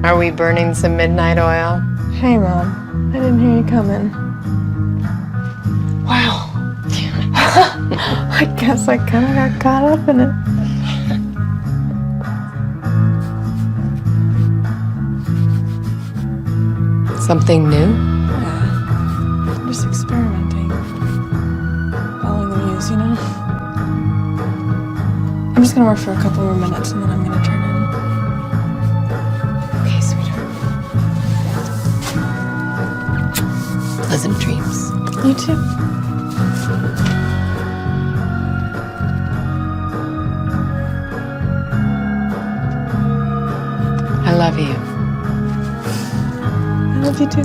Are we burning some midnight oil? Hey, Mom. I didn't hear you coming. Wow. I guess I kind of got caught up in it. Something new? Yeah. I'm just experimenting. Following the muse, you know? I'm just gonna work for a couple more minutes and then I'm gonna turn in. Okay, sweetheart. Pleasant dreams. You too. I love you. I love you too.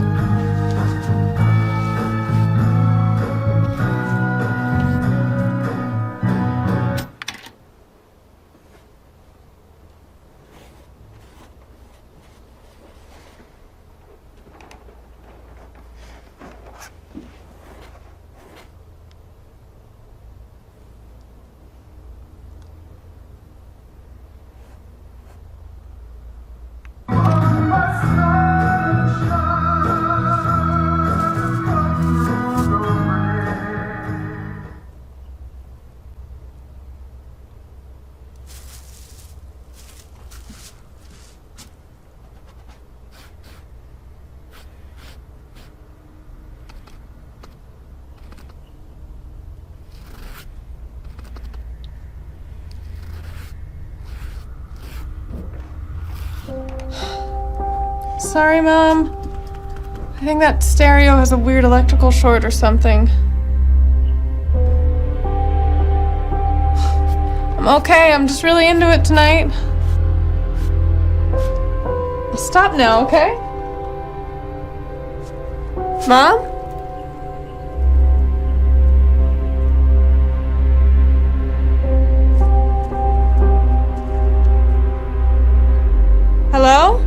Sorry, Mom. I think that stereo has a weird electrical short or something. I'm okay, I'm just really into it tonight. I'll stop now, okay? Mom? Hello?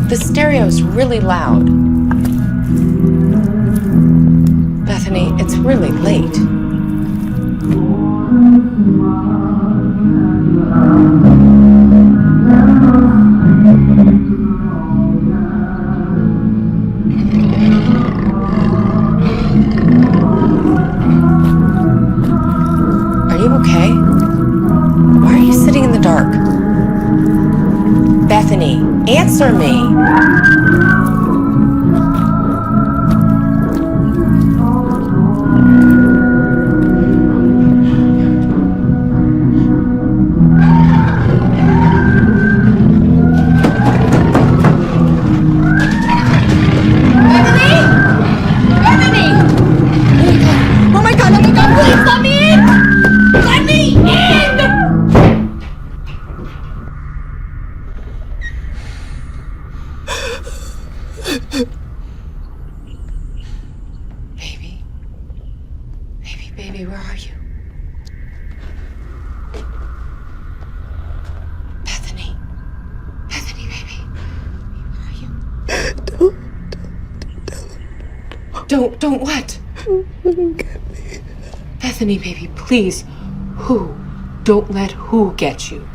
The stereo's really loud. Bethany, it's really late. Are you okay? Why are you sitting in the dark? Bethany, answer me. Baby, where are you? Bethany. Bethany, baby. Where are you? Don't what? Let him get me. Bethany, baby, please. Who? Don't let who get you.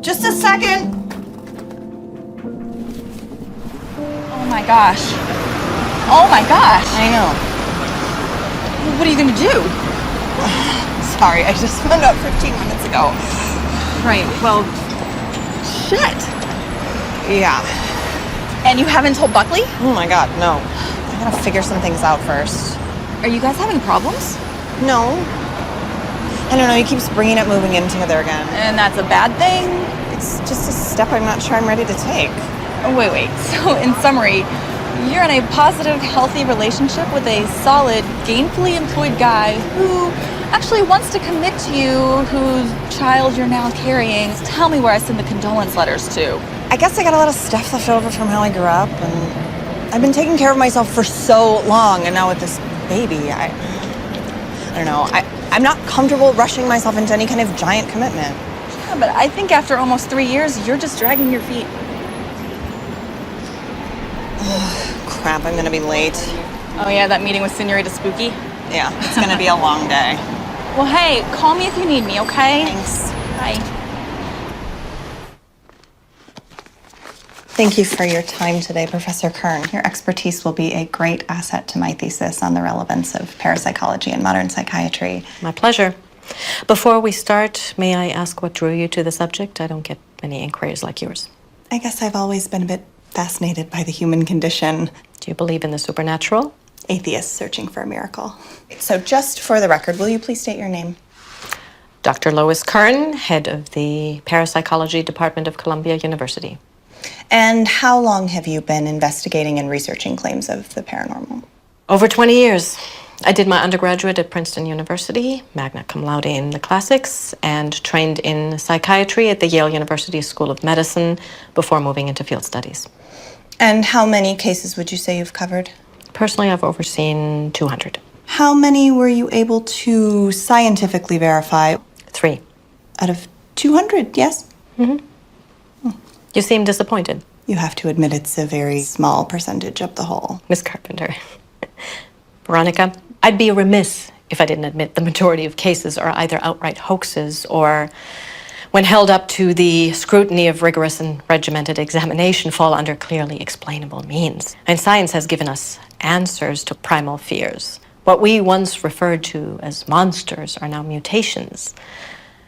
Just a second. Oh my gosh. Oh my gosh. I know. What are you gonna do? Sorry, I just found out 15 minutes ago. Right, well, shit. Yeah. And you haven't told Buckley? Oh my God, no. I gotta figure some things out first. Are you guys having problems? No. I don't know, he keeps bringing up moving in together again. And that's a bad thing? It's just a step I'm not sure I'm ready to take. Oh, wait. So, in summary, you're in a positive, healthy relationship with a solid, gainfully employed guy who actually wants to commit to you, whose child you're now carrying. Tell me where I send the condolence letters to. I guess I got a lot of stuff left over from how I grew up, and I've been taking care of myself for so long, and now with this baby, I don't know. I'm not comfortable rushing myself into any kind of giant commitment. Yeah, but I think after almost 3 years, you're just dragging your feet. Crap, I'm gonna be late. Oh yeah, that meeting with Senorita Spooky? Yeah, it's gonna be a long day. Well, hey, call me if you need me, okay? Thanks. Bye. Thank you for your time today, Professor Kern. Your expertise will be a great asset to my thesis on the relevance of parapsychology and modern psychiatry. My pleasure. Before we start, may I ask what drew you to the subject? I don't get many inquiries like yours. I guess I've always been a bit fascinated by the human condition. Do you believe in the supernatural? Atheists searching for a miracle. So just for the record, will you please state your name? Dr. Lois Kern, head of the Parapsychology Department of Columbia University. And how long have you been investigating and researching claims of the paranormal? Over 20 years. I did my undergraduate at Princeton University, magna cum laude in the classics, and trained in psychiatry at the Yale University School of Medicine before moving into field studies. And how many cases would you say you've covered? Personally, I've overseen 200. How many were you able to scientifically verify? 3. Out of 200, yes? You seem disappointed. You have to admit it's a very small percentage of the whole. Miss Carpenter. Veronica, I'd be remiss if I didn't admit the majority of cases are either outright hoaxes or, when held up to the scrutiny of rigorous and regimented examination, fall under clearly explainable means. And science has given us answers to primal fears. What we once referred to as monsters are now mutations.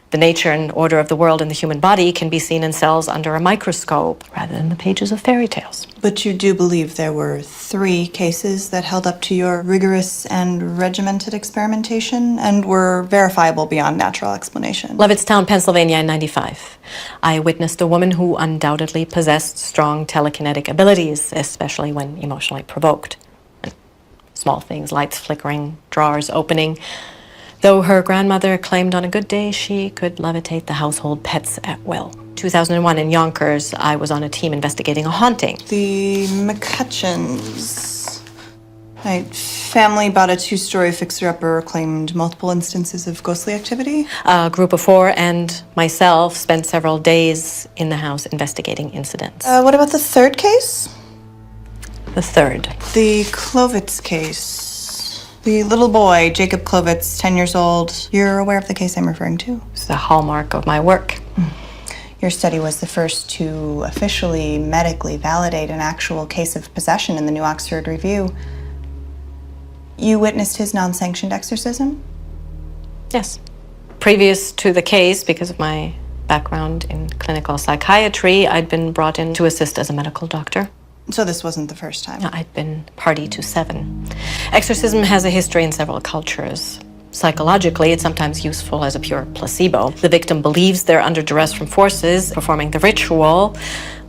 The nature and order of the world in the human body can be seen in cells under a microscope rather than the pages of fairy tales. But you do believe there were 3 cases that held up to your rigorous and regimented experimentation and were verifiable beyond natural explanation? Levittstown, Pennsylvania in 95. I witnessed a woman who undoubtedly possessed strong telekinetic abilities, especially when emotionally provoked. And as small things, lights flickering, drawers opening. Though her grandmother claimed on a good day she could levitate the household pets at will. 2001 in Yonkers, I was on a team investigating a haunting. The McCutcheons. My family bought a 2-story fixer-upper, claimed multiple instances of ghostly activity. A group of 4 and myself spent several days in the house investigating incidents. What about the third case? The third. The Klovitz case. The little boy, Jacob Klovitz, 10 years old. You're aware of the case I'm referring to? It's the hallmark of my work. Your study was the first to officially medically validate an actual case of possession in the New Oxford Review. You witnessed his non-sanctioned exorcism? Yes. Previous to the case, because of my background in clinical psychiatry, I'd been brought in to assist as a medical doctor. So this wasn't the first time? I'd been party to 7. Exorcism has a history in several cultures. Psychologically, it's sometimes useful as a pure placebo. The victim believes they're under duress from forces. Performing the ritual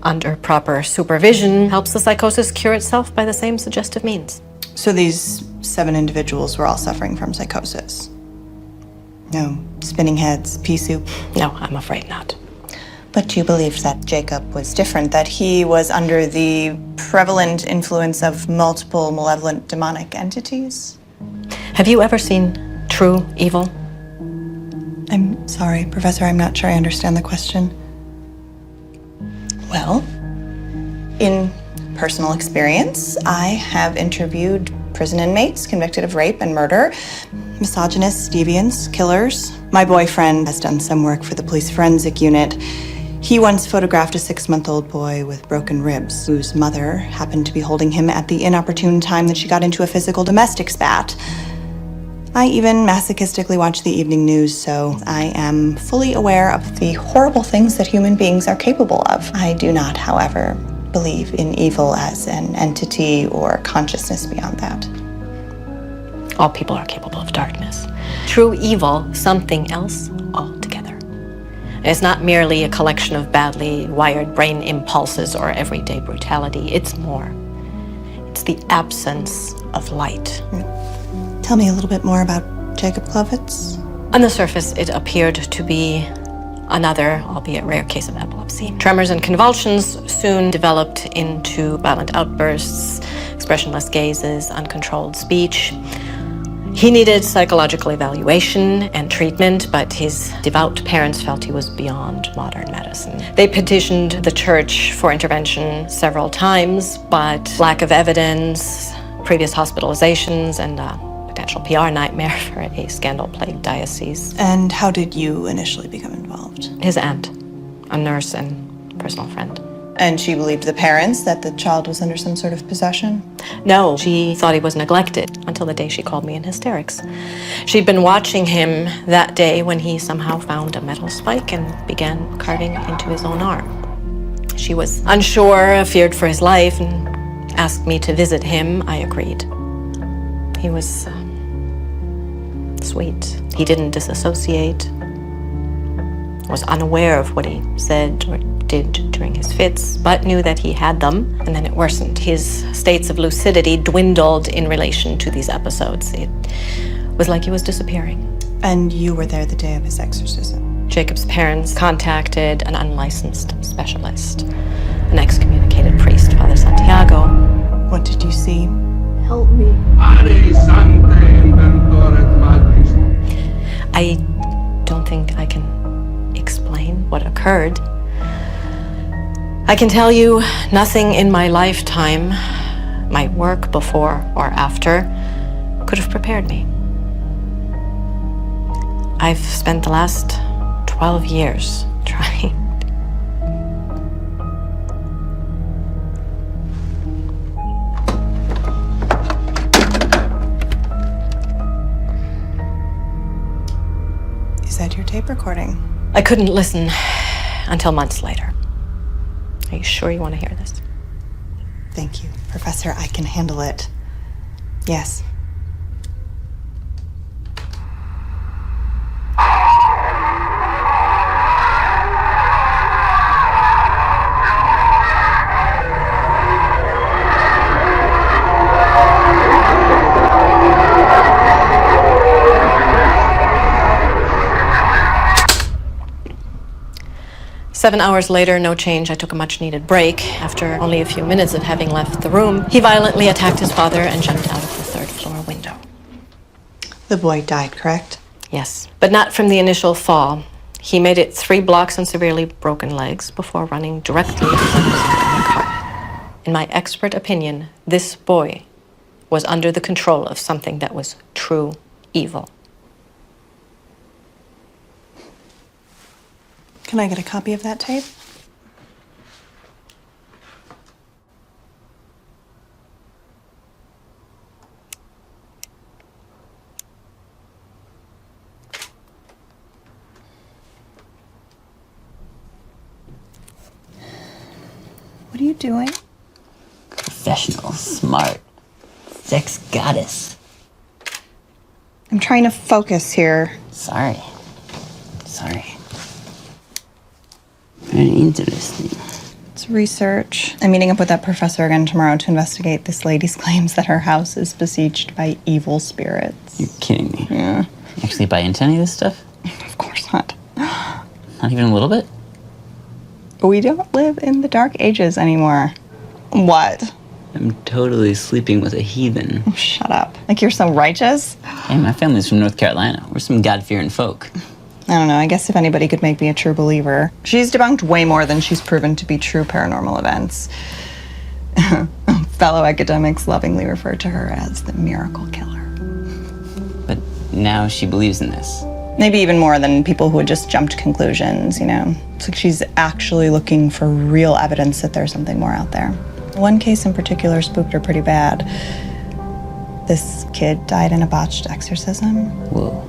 under proper supervision helps the psychosis cure itself by the same suggestive means. So these 7 individuals were all suffering from psychosis? No spinning heads, pea soup? No, I'm afraid not. But you believed that Jacob was different, that he was under the prevalent influence of multiple malevolent demonic entities? Have you ever seen True Evil? I'm sorry, Professor, I'm not sure I understand the question. Well, in personal experience, I have interviewed prison inmates convicted of rape and murder, misogynists, deviants, killers. My boyfriend has done some work for the police forensic unit. He once photographed a 6-month-old boy with broken ribs, whose mother happened to be holding him at the inopportune time that she got into a physical domestic spat. I even masochistically watch the evening news, so I am fully aware of the horrible things that human beings are capable of. I do not, however, believe in evil as an entity or consciousness beyond that. All people are capable of darkness. True evil, something else altogether. It's not merely a collection of badly wired brain impulses or everyday brutality. It's more. It's the absence of light. Tell me a little bit more about Jacob Klovitz. On the surface, it appeared to be another, albeit rare, case of epilepsy. Tremors and convulsions soon developed into violent outbursts, expressionless gazes, uncontrolled speech. He needed psychological evaluation and treatment, but his devout parents felt he was beyond modern medicine. They petitioned the church for intervention several times, but lack of evidence, previous hospitalizations, and potential PR nightmare for a scandal-plagued diocese. And how did you initially become involved? His aunt, a nurse and personal friend. And she believed the parents that the child was under some sort of possession? No, she thought he was neglected until the day she called me in hysterics. She'd been watching him that day when he somehow found a metal spike and began carving into his own arm. She was unsure, feared for his life, and asked me to visit him. I agreed. He was sweet. He didn't disassociate, was unaware of what he said or did during his fits, but knew that he had them, and then it worsened. His states of lucidity dwindled in relation to these episodes. It was like he was disappearing. And you were there the day of his exorcism? Jacob's parents contacted an unlicensed specialist, an excommunicated priest, Father Santiago. What did you see? Help me. I don't think I can explain what occurred. I can tell you nothing in my lifetime, my work before or after, could have prepared me. I've spent the last 12 years trying. Is that your tape recording? I couldn't listen until months later. Are you sure you want to hear this? Thank you, Professor. I can handle it. Yes. 7 hours later, no change. I took a much-needed break. After only a few minutes of having left the room, he violently attacked his father and jumped out of the third-floor window. The boy died, correct? Yes, but not from the initial fall. He made it 3 blocks on severely broken legs before running directly into the car. In my expert opinion, this boy was under the control of something that was true evil. Can I get a copy of that tape? What are you doing? Professional, smart, sex goddess. I'm trying to focus here. Sorry. Very interesting. It's research. I'm meeting up with that professor again tomorrow to investigate this lady's claims that her house is besieged by evil spirits. You're kidding me. Yeah. You actually buy into any of this stuff? Of course not. Not even a little bit? We don't live in the Dark Ages anymore. What? I'm totally sleeping with a heathen. Oh, shut up. Like you're so righteous? Hey, my family's from North Carolina. We're some God-fearing folk. I don't know. I guess if anybody could make me a true believer. She's debunked way more than she's proven to be true paranormal events. Fellow academics lovingly refer to her as the miracle killer. But now she believes in this. Maybe even more than people who had just jumped to conclusions, you know? It's like she's actually looking for real evidence that there's something more out there. One case in particular spooked her pretty bad. This kid died in a botched exorcism. Whoa.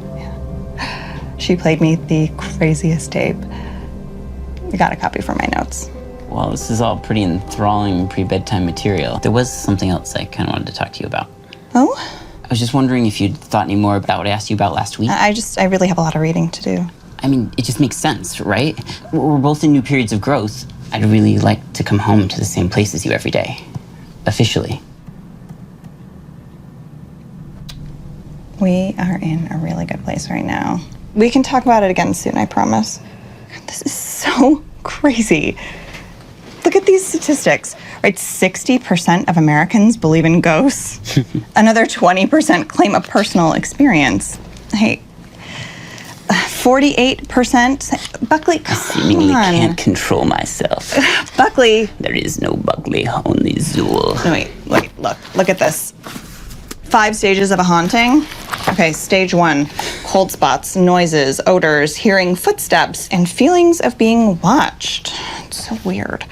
She played me the craziest tape. I got a copy for my notes. Well, this is all pretty enthralling pre-bedtime material. There was something else I kind of wanted to talk to you about. Oh? I was just wondering if you'd thought any more about what I asked you about last week. I really have a lot of reading to do. I mean, it just makes sense, right? We're both in new periods of growth. I'd really like to come home to the same place as you every day. Officially. We are in a really good place right now. We can talk about it again soon, I promise. This is so crazy. Look at these statistics, right? 60% of Americans believe in ghosts. Another 20% claim a personal experience. Hey, 48%. Buckley, come Seemingly on. can't control myself. Buckley. There is no Buckley, only Zool. No, wait, look at this. 5 stages of a haunting. Okay, stage 1, cold spots, noises, odors, hearing footsteps, and feelings of being watched. It's so weird.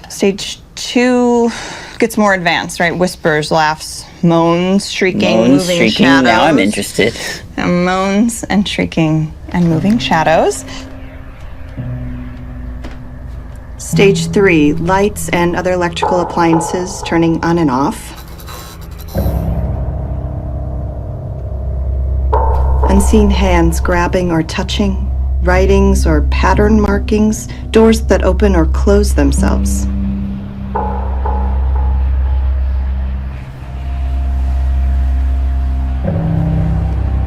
Stage 2 gets more advanced, right? Whispers, laughs, moans, shrieking, moving shadows. Now I'm interested. Moans and shrieking and moving shadows. Stage 3, lights and other electrical appliances turning on and off. Unseen hands grabbing or touching, writings or pattern markings, doors that open or close themselves.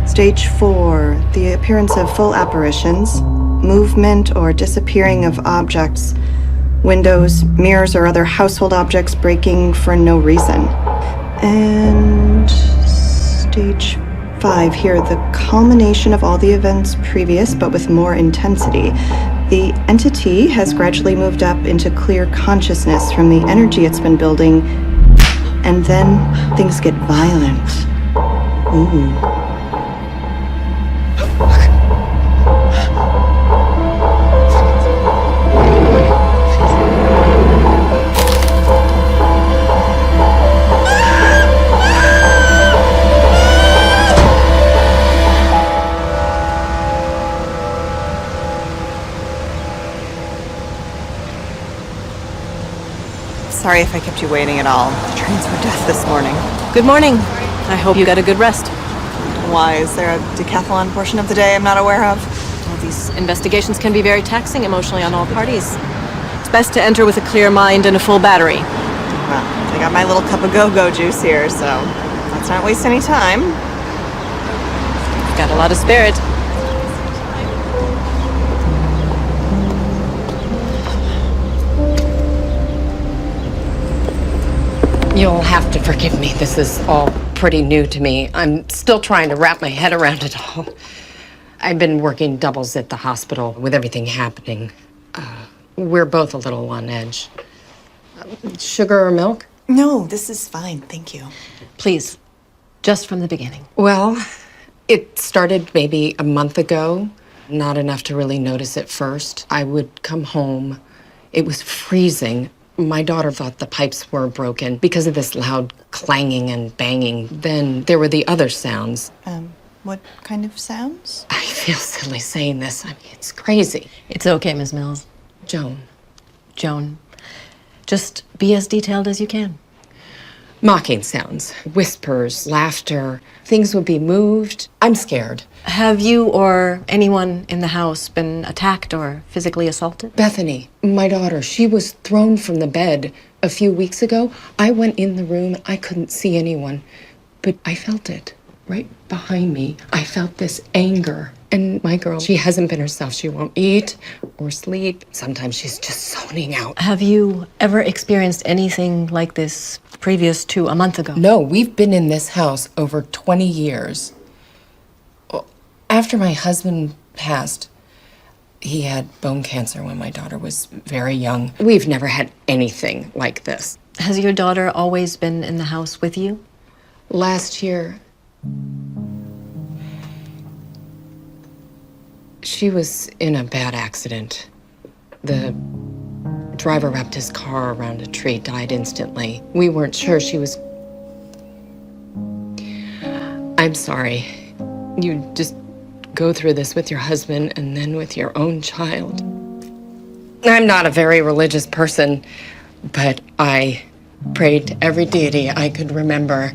Stage 4, the appearance of full apparitions, movement or disappearing of objects, windows, mirrors, or other household objects breaking for no reason. And stage 5 here, the culmination of all the events previous, but with more intensity. The entity has gradually moved up into clear consciousness from the energy it's been building, and then things get violent. Ooh. Sorry if I kept you waiting at all. The trains were death this morning. Good morning. I hope you got a good rest. Why? Is there a decathlon portion of the day I'm not aware of? Well, these investigations can be very taxing emotionally on all parties. It's best to enter with a clear mind and a full battery. Well, I got my little cup of go-go juice here, so let's not waste any time. You've got a lot of spirit. You'll have to forgive me. This is all pretty new to me. I'm still trying to wrap my head around it all. I've been working doubles at the hospital with everything happening. We're both a little on edge. Sugar or milk? No, this is fine, thank you. Please, just from the beginning. Well, it started maybe a month ago. Not enough to really notice at first. I would come home. It was freezing. My daughter thought the pipes were broken because of this loud clanging and banging. Then there were the other sounds. What kind of sounds? I feel silly saying this. I mean, it's crazy. It's okay, Ms. Mills. Joan. Joan, just be as detailed as you can. Mocking sounds, whispers, laughter. Things would be moved. I'm scared. Have you or anyone in the house been attacked or physically assaulted? Bethany, my daughter, she was thrown from the bed a few weeks ago. I went in the room. I couldn't see anyone, but I felt it right behind me. I felt this anger. And my girl, she hasn't been herself. She won't eat or sleep. Sometimes she's just zoning out. Have you ever experienced anything like this previous to a month ago? No, we've been in this house over 20 years. After my husband passed, he had bone cancer when my daughter was very young. We've never had anything like this. Has your daughter always been in the house with you? Last year, she was in a bad accident. The driver wrapped his car around a tree, died instantly. We weren't sure she was... I'm sorry. You just go through this with your husband and then with your own child. I'm not a very religious person, but I prayed to every deity I could remember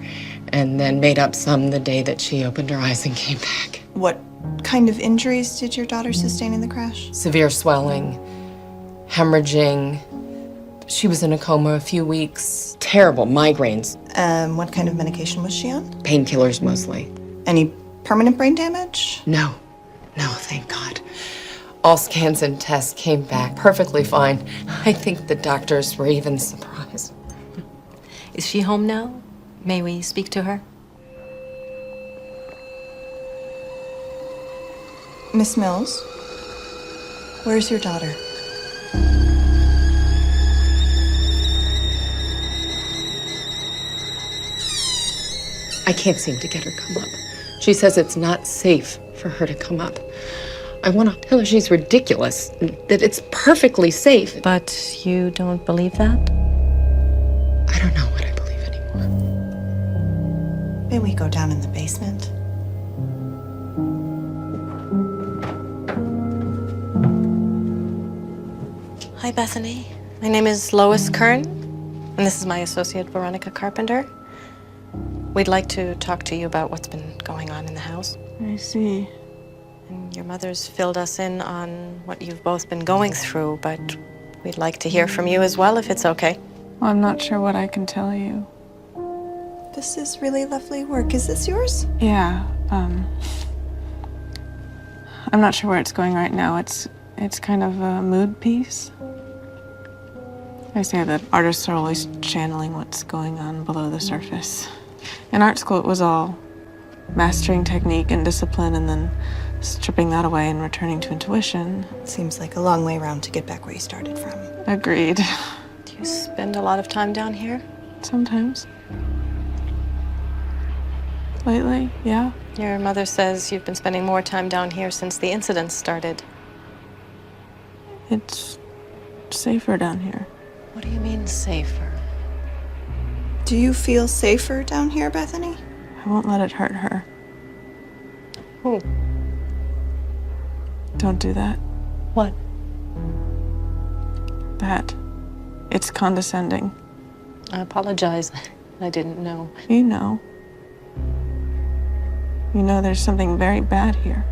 and then made up some the day that she opened her eyes and came back. What kind of injuries did your daughter sustain in the crash? Severe swelling, hemorrhaging. She was in a coma a few weeks. Terrible migraines. What kind of medication was she on? Painkillers mostly. Any permanent brain damage? No, thank God. All scans and tests came back perfectly fine. I think the doctors were even surprised. Is she home now? May we speak to her? Miss Mills, where's your daughter? I can't seem to get her to come up. She says it's not safe for her to come up. I want to tell her she's ridiculous, that it's perfectly safe. But you don't believe that? I don't know what I believe anymore. May we go down in the basement? Hi, Bethany. My name is Lois Kern, and this is my associate, Veronica Carpenter. We'd like to talk to you about what's been going on in the house. I see. And your mother's filled us in on what you've both been going through, but we'd like to hear from you as well, if it's okay. Well, I'm not sure what I can tell you. This is really lovely work. Is this yours? Yeah, I'm not sure where it's going right now. It's kind of a mood piece. I say that artists are always channeling what's going on below the surface. In art school, it was all mastering technique and discipline and then stripping that away and returning to intuition. Seems like a long way around to get back where you started from. Agreed. Do you spend a lot of time down here? Sometimes. Lately, yeah. Your mother says you've been spending more time down here since the incidents started. It's safer down here. What do you mean, safer? Do you feel safer down here, Bethany? I won't let it hurt her. Who? Don't do that. What? That. It's condescending. I apologize. I didn't know. You know. You know there's something very bad here.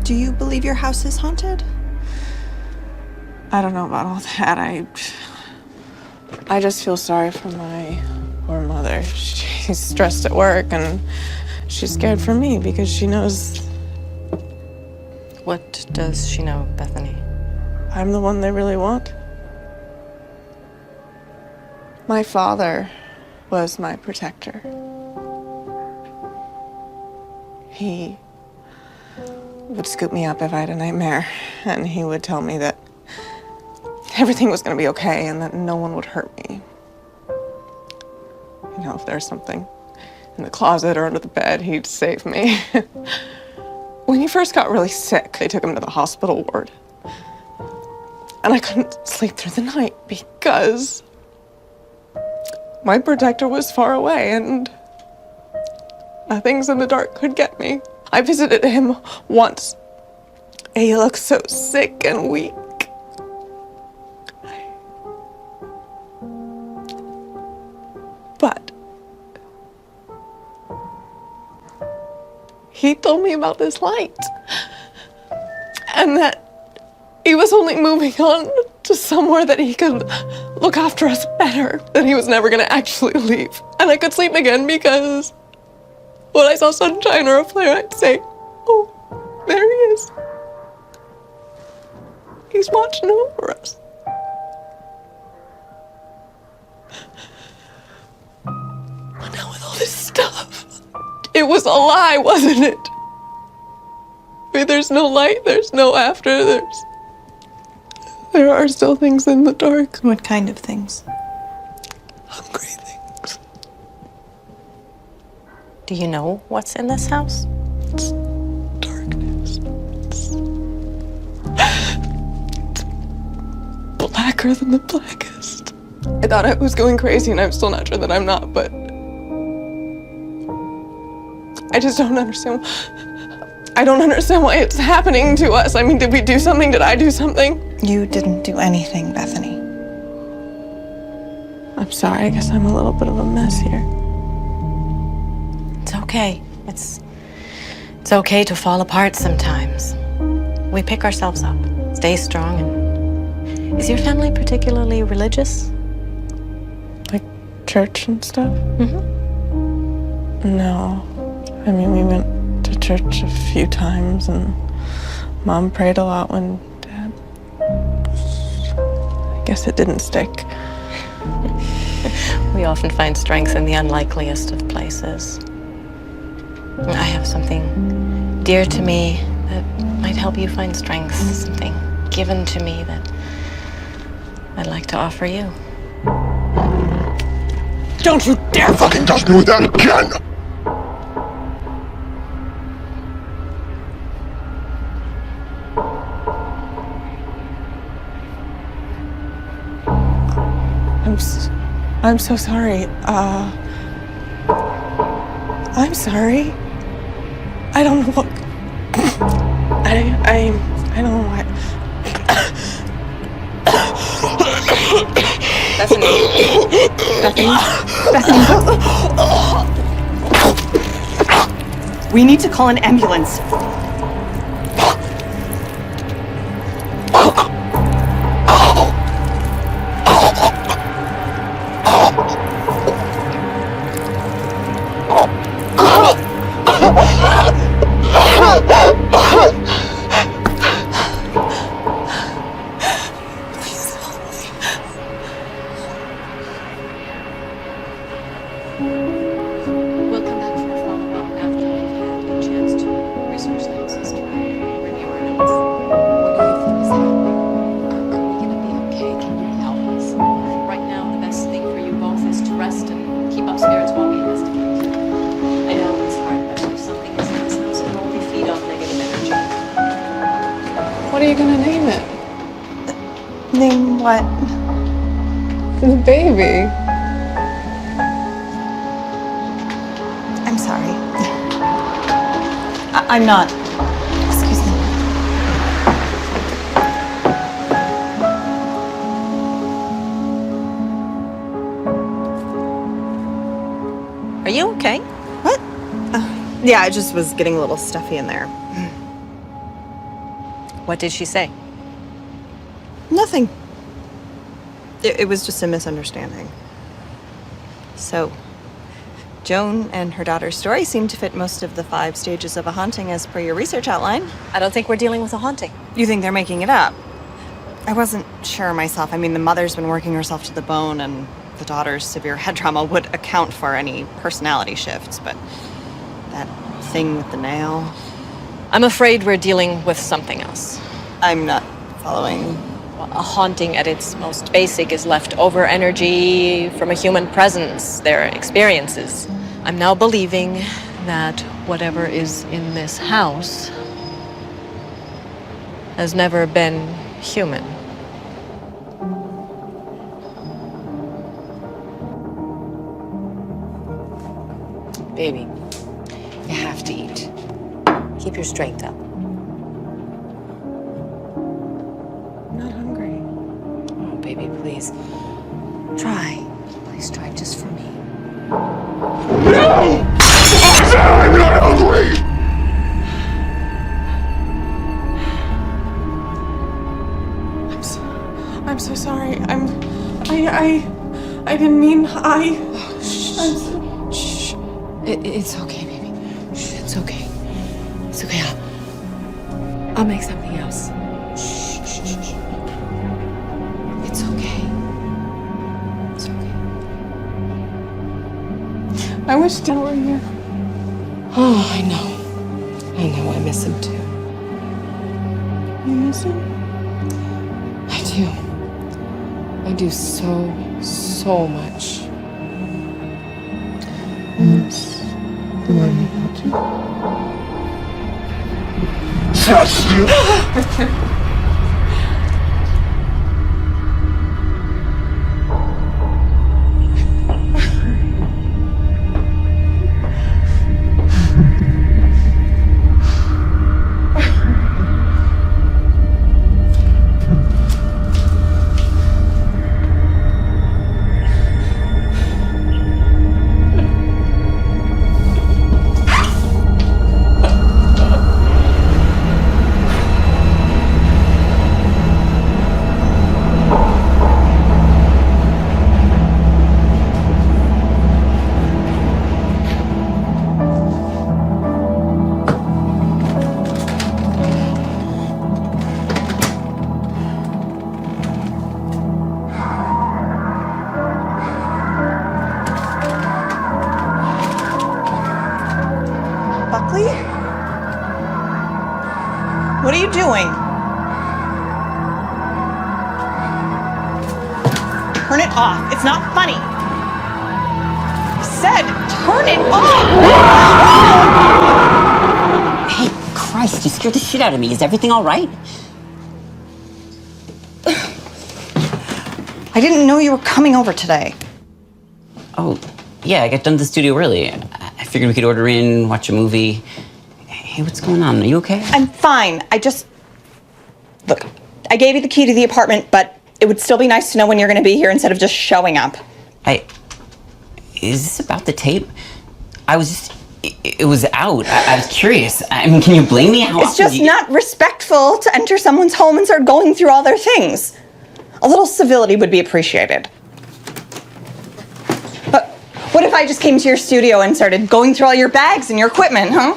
Do you believe your house is haunted? I don't know about all that. I just feel sorry for my poor mother. She's stressed at work and she's scared for me because she knows What does she know, Bethany? I'm the one they really want. My father was my protector. He would scoop me up if I had a nightmare, and he would tell me that everything was going to be okay and that no one would hurt me. You know, if there's something in the closet or under the bed, he'd save me. When he first got really sick, they took him to the hospital ward. And I couldn't sleep through the night because my protector was far away and nothing's in the dark could get me. I visited him once. And he looked so sick and weak. But he told me about this light and that he was only moving on to somewhere that he could look after us better, that he was never going to actually leave. And I could sleep again because when I saw sunshine or a flare, I'd say, oh, there he is. He's watching over us. But now with all this stuff, it was a lie, wasn't it? I mean, there's no light, there's no after, there are still things in the dark. What kind of things? Hungry things. Do you know what's in this house? It's darkness. It's blacker than the blackest. I thought I was going crazy, and I'm still not sure that I'm not, but I just don't understand. I don't understand why it's happening to us. I mean, did we do something? Did I do something? You didn't do anything, Bethany. I'm sorry. I guess I'm a little bit of a mess here. It's okay. It's okay to fall apart sometimes. We pick ourselves up, stay strong. And is your family particularly religious? Like church and stuff? Mm-hmm. No. I mean, we went to church a few times, and Mom prayed a lot when Dad... I guess it didn't stick. We often find strength in the unlikeliest of places. I have something dear to me that might help you find strength, something given to me that I'd like to offer you. Don't you dare Fucking touch me with that again! I'm so sorry. I'm sorry. I don't know what... I don't know why... Bethany. We need to call an ambulance. We'll come back for a follow-up after we've had a chance to research things and review our notes. What do you feel is happening? Are we gonna be okay? Can you help us? Right now, the best thing for you both is to rest and keep up spirits while we investigate. I know it's hard, but if something is in this house, it will only feed off negative energy. What are you gonna name it? Name what? The baby. I'm sorry. I'm not. Excuse me. Are you okay? What? Yeah, I just was getting a little stuffy in there. What did she say? Nothing. It was just a misunderstanding. So, Joan and her daughter's story seem to fit most of the 5 stages of a haunting as per your research outline. I don't think we're dealing with a haunting. You think they're making it up? I wasn't sure myself. I mean, the mother's been working herself to the bone, and the daughter's severe head trauma would account for any personality shifts, but that thing with the nail... I'm afraid we're dealing with something else. I'm not following. Well, a haunting at its most basic is leftover energy from a human presence, their experiences. I'm now believing that whatever is in this house has never been human. Baby, you have to eat. Keep your strength up. I'm not hungry. Oh, baby, please. Try. Please try just for me. No! I'm not hungry! I'm so sorry. I didn't mean Shh. It's okay, baby. Shh, it's okay. It's okay. I'll make something else. Shh, shh, shh, shh. It's okay. It's okay. I wish Dad were here. Oh, I know. I know. I miss him too. You miss him? I do. I do so much. Yes. The one who got you. Buckley? What are you doing? Turn it off. It's not funny. I said, turn it off! Hey, Christ, you scared the shit out of me. Is everything all right? I didn't know you were coming over today. Oh, yeah, I got done to the studio early. I figured we could order in, watch a movie. Hey, what's going on? Are you okay? I'm fine. Look, I gave you the key to the apartment, but it would still be nice to know when you're going to be here instead of just showing up. Is this about the tape? It was out. I was curious. I mean, can you blame me? It's just not respectful to enter someone's home and start going through all their things. A little civility would be appreciated. But what if I just came to your studio and started going through all your bags and your equipment, huh?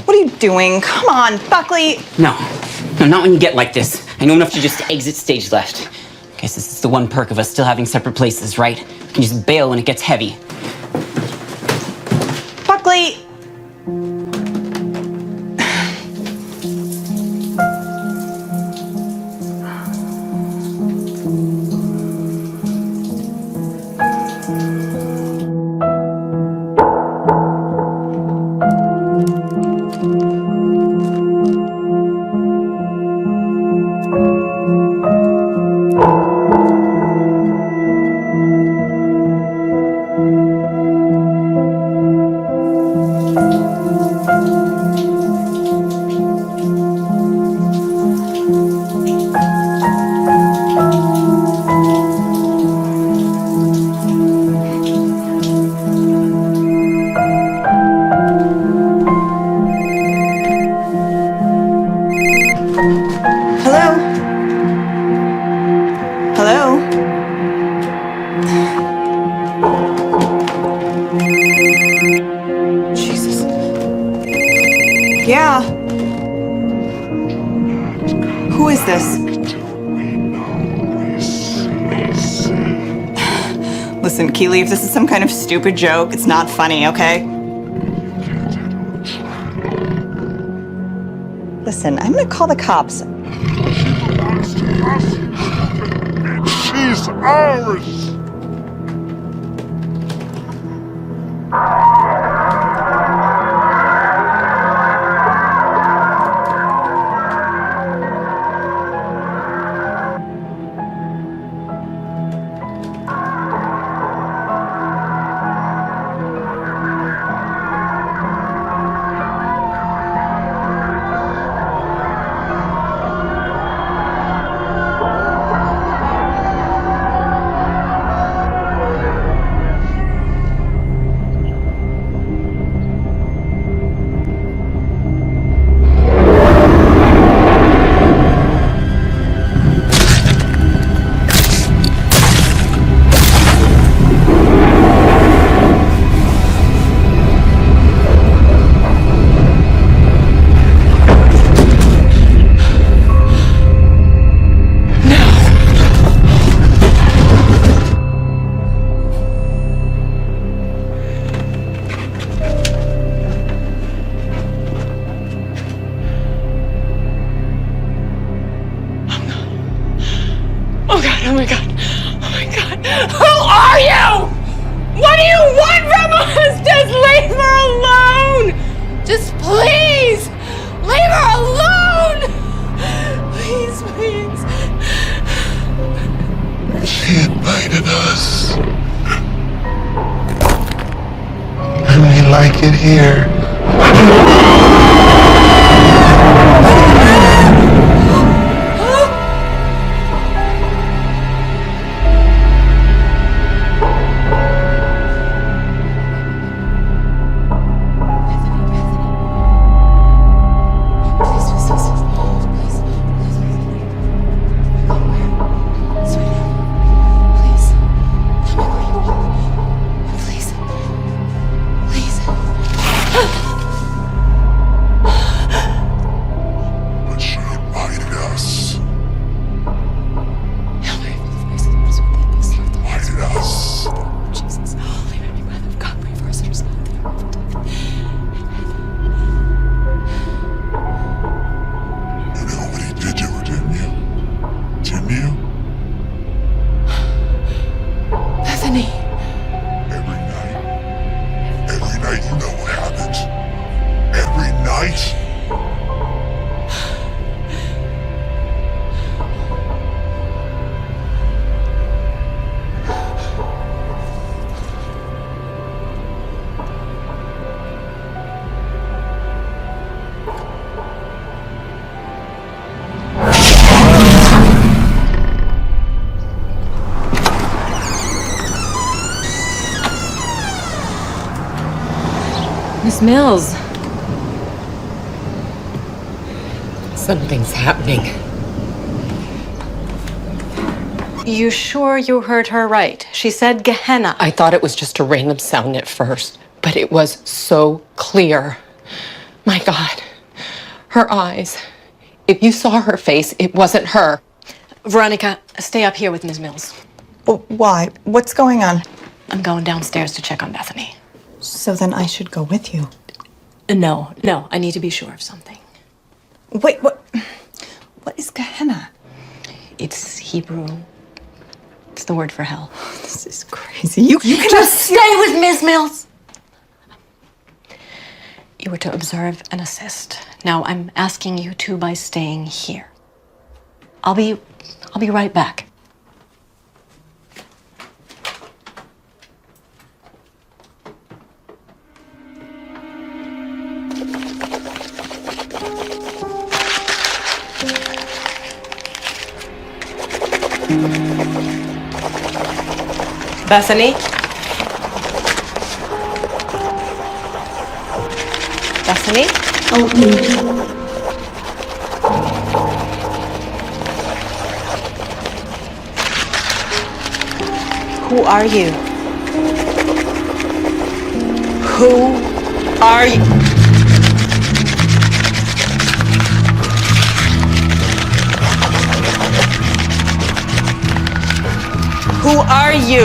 What are you doing? Come on, Buckley. No, not when you get like this. I know enough to just exit stage left. Guess this is the one perk of us still having separate places, right? You can just bail when it gets heavy. Buckley. Yeah. Who is this? Listen, Keely, if this is some kind of stupid joke, it's not funny, okay? Listen, I'm gonna call the cops. She belongs to us. And she's ours. Oh God, oh my God, oh my God. Who are you? What do you want from us? Just leave her alone. Just please, leave her alone. Please, please. She invited us. And we like it here. But she invited us. Invited us. Jesus, holy Mary, Mother of God, pray for us sinners now. You know what he did to her, didn't you? Didn't you? Bethany. Every night you know what happens. Every night. Miss Mills. Something's happening. You sure you heard her right? She said Gehenna. I thought it was just a random sound at first, but it was so clear. My God, her eyes. If you saw her face, it wasn't her. Veronica, stay up here with Ms. Mills. Why? What's going on? I'm going downstairs to check on Bethany. So then I should go with you. No, I need to be sure of something. Wait, what is Gehenna? It's Hebrew. It's the word for hell. This is crazy. You can Just stay with Ms. Mills. You were to observe and assist. Now I'm asking you to by staying here. I'll be right back. Bethany? Bethany? Help me. Who are you? Who are you? Who are you?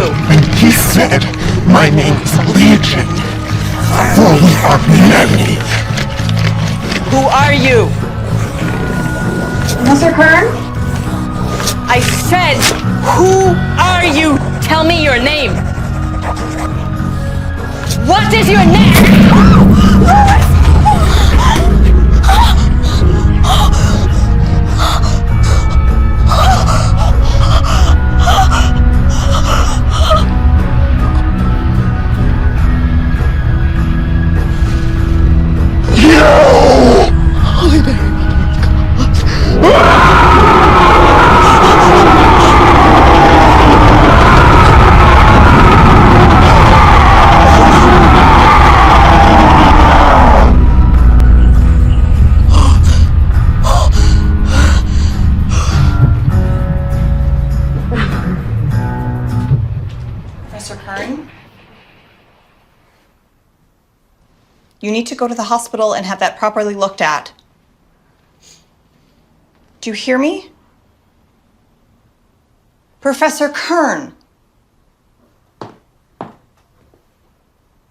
He said, my name is Legion, for we are many. Who are you? Mr. Kern? I said, who are you? Tell me your name. What is your name? Professor Kern? You need to go to the hospital and have that properly looked at. Do you hear me? Professor Kern.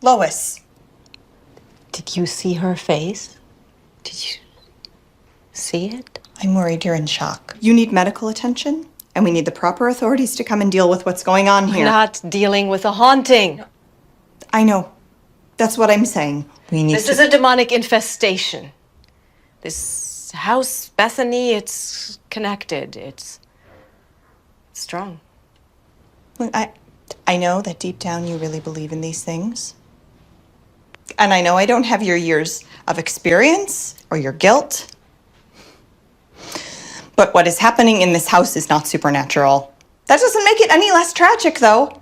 Lois. Did you see her face? Did you see it? I'm worried you're in shock. You need medical attention, and we need the proper authorities to come and deal with what's going on here. We're not dealing with a haunting. I know. That's what I'm saying. We need This is a demonic infestation. This house, Bethany, it's connected. It's strong. Look, I know that deep down you really believe in these things. And I know I don't have your years of experience or your guilt. But what is happening in this house is not supernatural. That doesn't make it any less tragic, though.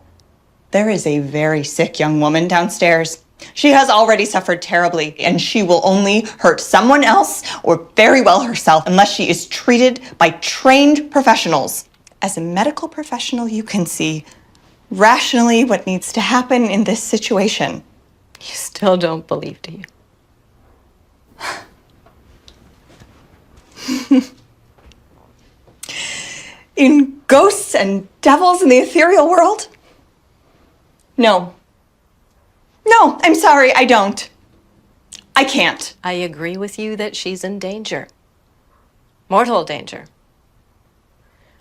There is a very sick young woman downstairs. She has already suffered terribly, and she will only hurt someone else or very well herself unless she is treated by trained professionals. As a medical professional, you can see rationally what needs to happen in this situation. You still don't believe, do you? In ghosts and devils in the ethereal world? No. No, I'm sorry, I don't. I can't. I agree with you that she's in danger. Mortal danger.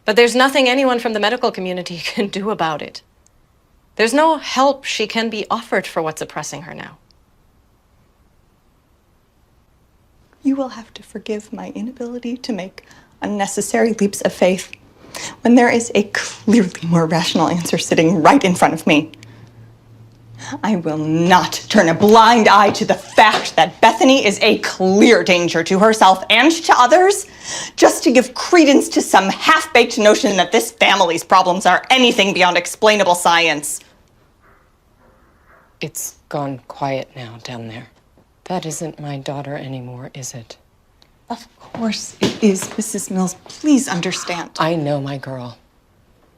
But there's nothing anyone from the medical community can do about it. There's no help she can be offered for what's oppressing her now. You will have to forgive my inability to make unnecessary leaps of faith when there is a clearly more rational answer sitting right in front of me. I will not turn a blind eye to the fact that Bethany is a clear danger to herself and to others, just to give credence to some half-baked notion that this family's problems are anything beyond explainable science. It's gone quiet now down there. That isn't my daughter anymore, is it? Of course it is, Mrs. Mills. Please understand. I know my girl.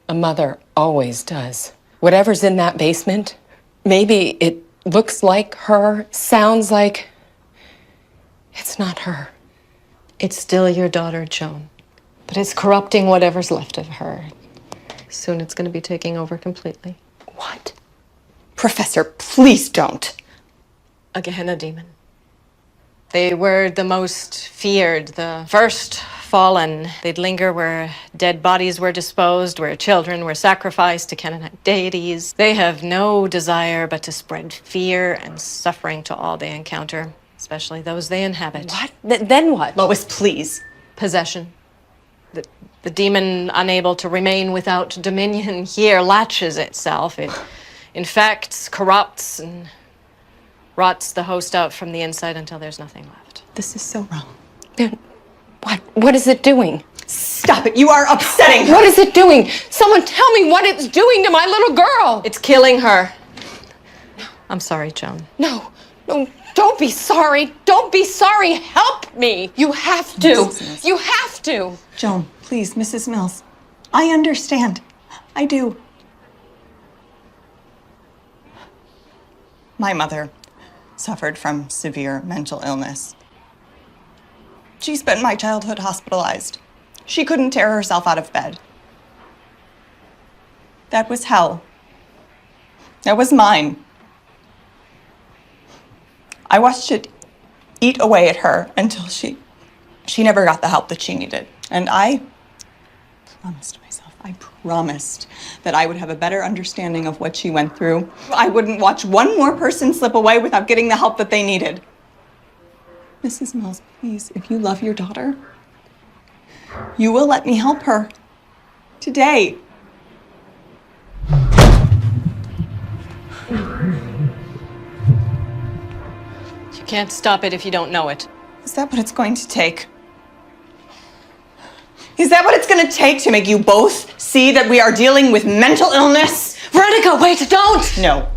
A mother always does. Whatever's in that basement, maybe it looks like her, sounds like... It's not her. It's still your daughter, Joan. But it's corrupting whatever's left of her. Soon it's going to be taking over completely. What? Professor, please don't. A Gehenna demon. They were the most feared, the first fallen. They'd linger where dead bodies were disposed, where children were sacrificed to Canaanite deities. They have no desire but to spread fear and suffering to all they encounter, especially those they inhabit. What? Then what? Lois, please. Possession. The demon, unable to remain without dominion here, latches itself. It infects, corrupts, and rots the host out from the inside until there's nothing left. This is so wrong. Then what? What is it doing? Stop it. You are upsetting. What is it doing? Someone tell me what it's doing to my little girl. It's killing her. I'm sorry, Joan. No, don't be sorry. Don't be sorry. Help me. You have to. Mrs. Mills. You have to. Joan, please, Mrs. Mills. I understand. I do. My mother suffered from severe mental illness. She spent my childhood hospitalized. She couldn't tear herself out of bed. That was hell. It was mine. I watched it eat away at her until she never got the help that she needed. And I promised that I would have a better understanding of what she went through. I wouldn't watch one more person slip away without getting the help that they needed. Mrs. Mills, please, if you love your daughter, you will let me help her. Today. You can't stop it if you don't know it. Is that what it's going to take? Is that what it's going to take to make you both see that we are dealing with mental illness? Veronica, wait, don't! No.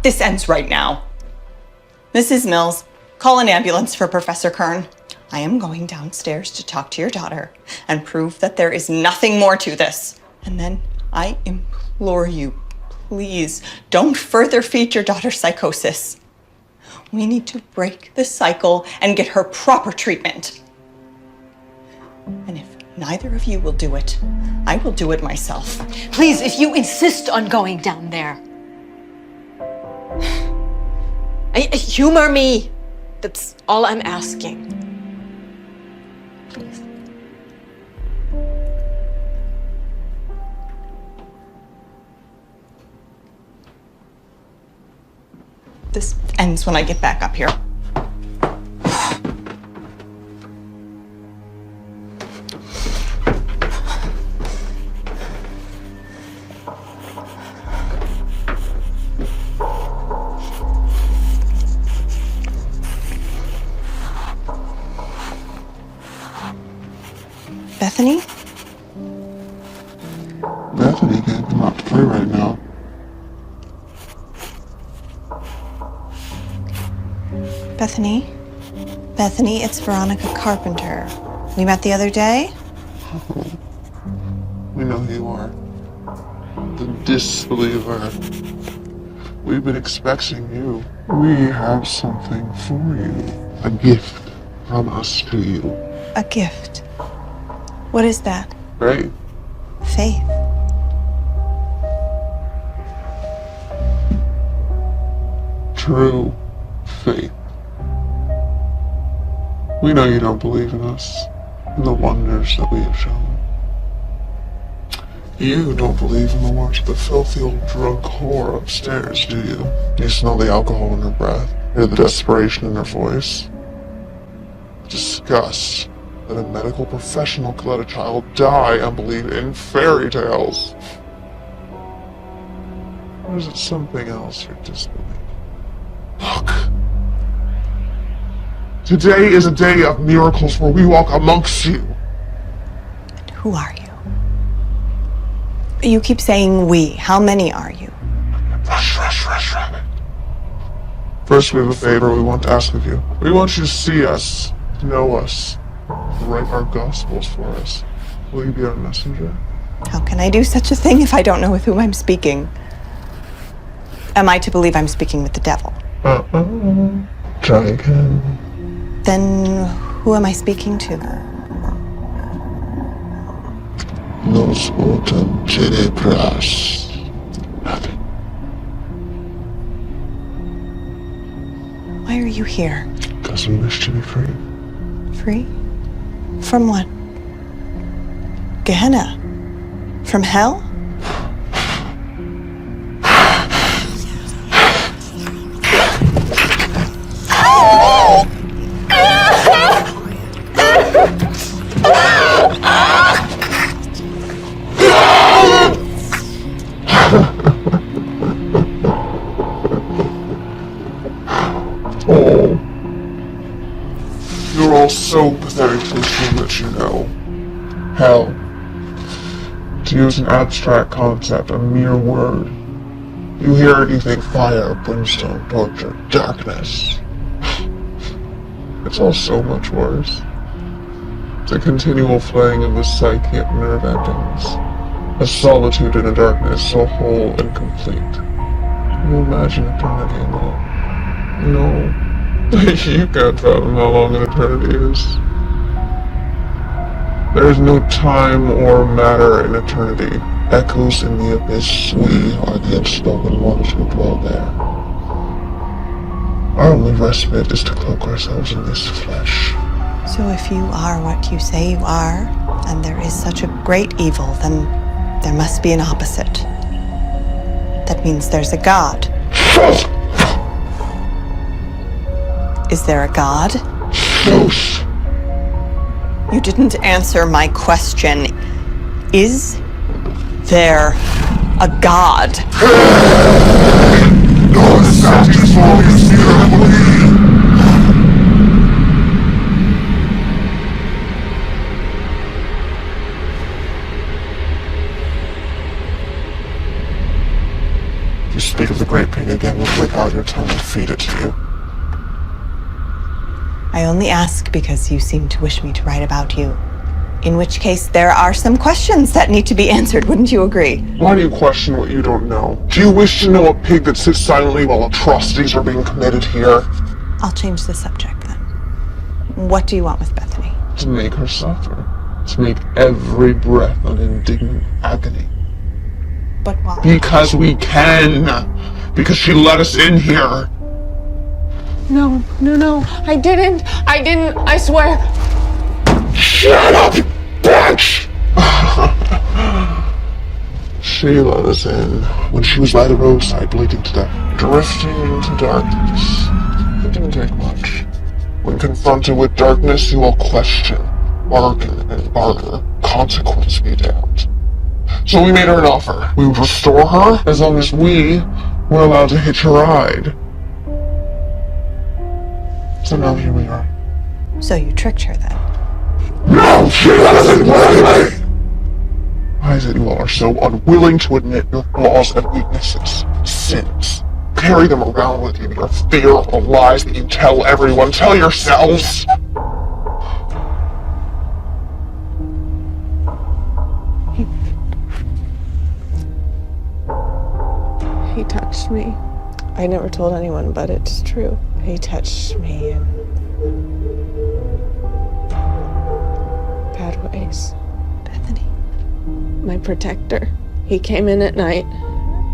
This ends right now. Mrs. Mills, call an ambulance for Professor Kern. I am going downstairs to talk to your daughter and prove that there is nothing more to this. And then I implore you, please don't further feed your daughter's psychosis. We need to break the cycle and get her proper treatment. And if neither of you will do it, I will do it myself. Please, if you insist on going down there. Humor me. That's all I'm asking. Please. This ends when I get back up here. Bethany? Bethany can't come out to play right now. Bethany? Bethany, it's Veronica Carpenter. We met the other day? Oh, we know who you are. The disbeliever. We've been expecting you. We have something for you. A gift from us to you. A gift. What is that? Right? Faith. True faith. We know you don't believe in us and the wonders that we have shown. You don't even watch the filthy old drug whore upstairs, do you? You smell the alcohol in her breath, hear the desperation in her voice. Disgust that a medical professional could let a child die and believe in fairy tales. Or is it something else you're disbelieving? Look. Today is a day of miracles where we walk amongst you. Who are you? You keep saying we. How many are you? Rush, rabbit. First, we have a favor we want to ask of you. We want you to see us, to know us, to write our gospels for us. Will you be our messenger? How can I do such a thing if I don't know with whom I'm speaking? Am I to believe I'm speaking with the devil? Try again. Then who am I speaking to? Nos autem tenebras. Nothing. Why are you here? Because we wish to be free. Free? From what? Gehenna? From hell? Oh. You're all so pathetic to assume that you know. Hell. To use an abstract concept, a mere word. You hear it, you think fire, brimstone, torture, darkness. It's all so much worse. The continual flaying of the psyche at nerve endings. A solitude in a darkness so whole and complete. Can you imagine eternity alone? No. You can't fathom how long an eternity is. There is no time or matter in eternity. Echoes in the abyss, we are the unspoken ones who dwell there. Our only respite is to cloak ourselves in this flesh. So if you are what you say you are, and there is such a great evil, then there must be an opposite. That means there's a god. Is there a god? Close. You didn't answer my question. Is there a god? If you speak of the Great Pain again, we'll flick out your tongue and feed it to you. I only ask because you seem to wish me to write about you. In which case, there are some questions that need to be answered, wouldn't you agree? Why do you question what you don't know? Do you wish to know a pig that sits silently while atrocities are being committed here? I'll change the subject then. What do you want with Bethany? To make her suffer. To make every breath an indignant agony. But why? Because we can! Because she let us in here! No, I didn't, I swear. Shut up, bitch! She let us in when she was by the roadside bleeding to death, drifting into darkness. It didn't take much. When confronted with darkness, you will question, bargain, and barter. Consequence be damned. So we made her an offer. We would restore her as long as we were allowed to hitch a ride. So now here we are. So you tricked her then? No, she doesn't willingly! Why is it you all are so unwilling to admit your flaws and weaknesses, sins? Carry them around with you, your fear of the lies that you tell everyone. Tell yourselves! He touched me. I never told anyone, but it's true. He touched me in bad ways. Bethany. My protector. He came in at night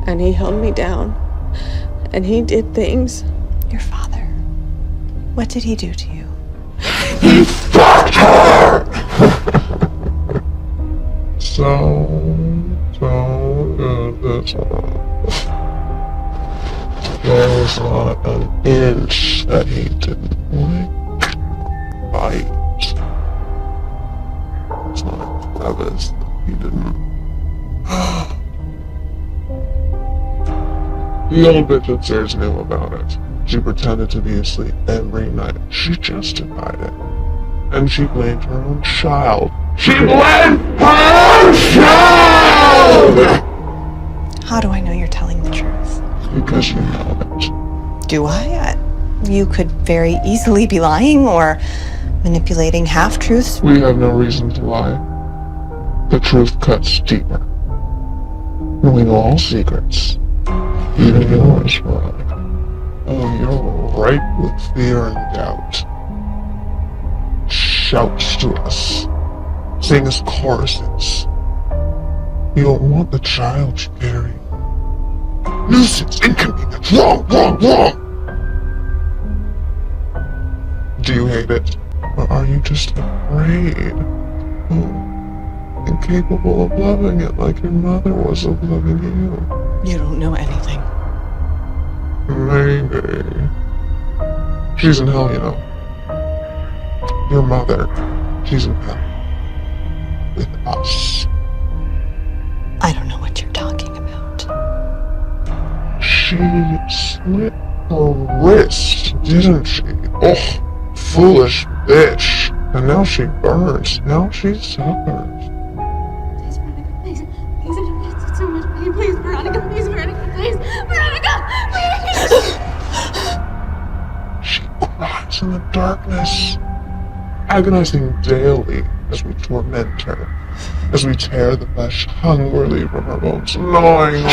and he held me down. And he did things. Your father. What did he do to you? He fucked her! So good this one. There was not an inch that he didn't lick, bite. It's not a crevice that he didn't. The old bitch upstairs knew about it. She pretended to be asleep every night. She justified it. And she blamed her own child. She blamed her own child! How do I know you're telling the truth? Because you know it. Do I? You could very easily be lying or manipulating half-truths. We have no reason to lie. The truth cuts deeper. Knowing all secrets, even yours, Veronica. Oh, you're ripe with fear and doubt. Shouts to us, sing us choruses. You don't want the child you carry. Nuisance, inconvenience, wrong! Do you hate it? Or are you just afraid? Oh, incapable of loving it like your mother was of loving you? You don't know anything. Maybe. She's in hell, you know. Your mother, she's in hell. With us. I don't know what you're talking about. She slit her wrist, didn't she? Oh, foolish bitch. And now she burns. Now she suffers. Please, Veronica, please. Please, it's so much pain. Please, Veronica, please, Veronica, please. Veronica, please! She cries in the darkness, agonizing daily as we torment her, as we tear the flesh hungrily from her bones, gnawing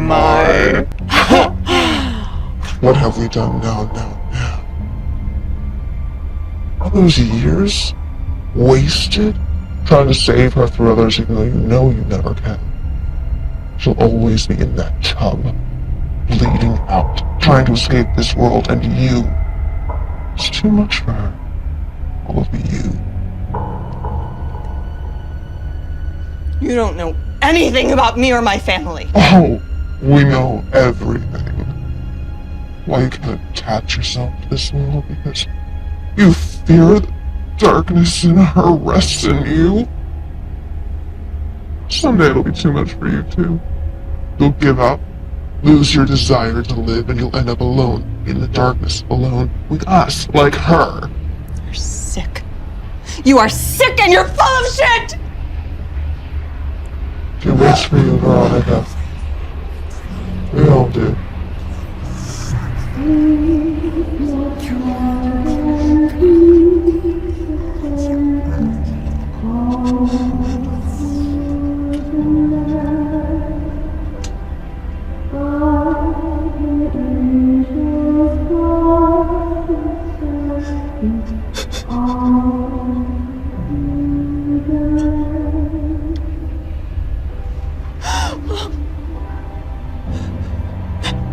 My. What have we done now? All those years wasted trying to save her through others even though you know you never can. She'll always be in that tub, bleeding out, trying to escape this world, and you. It's too much for her. All of you. You don't know anything about me or my family. Oh, we know everything. Why you can't attach yourself to this world because you fear the darkness in her rests in you. Someday it'll be too much for you too. You'll give up, lose your desire to live, and you'll end up alone in the darkness, alone with us, like her. You're sick. You are sick and you're full of shit! She waits for you, Veronica. We all do.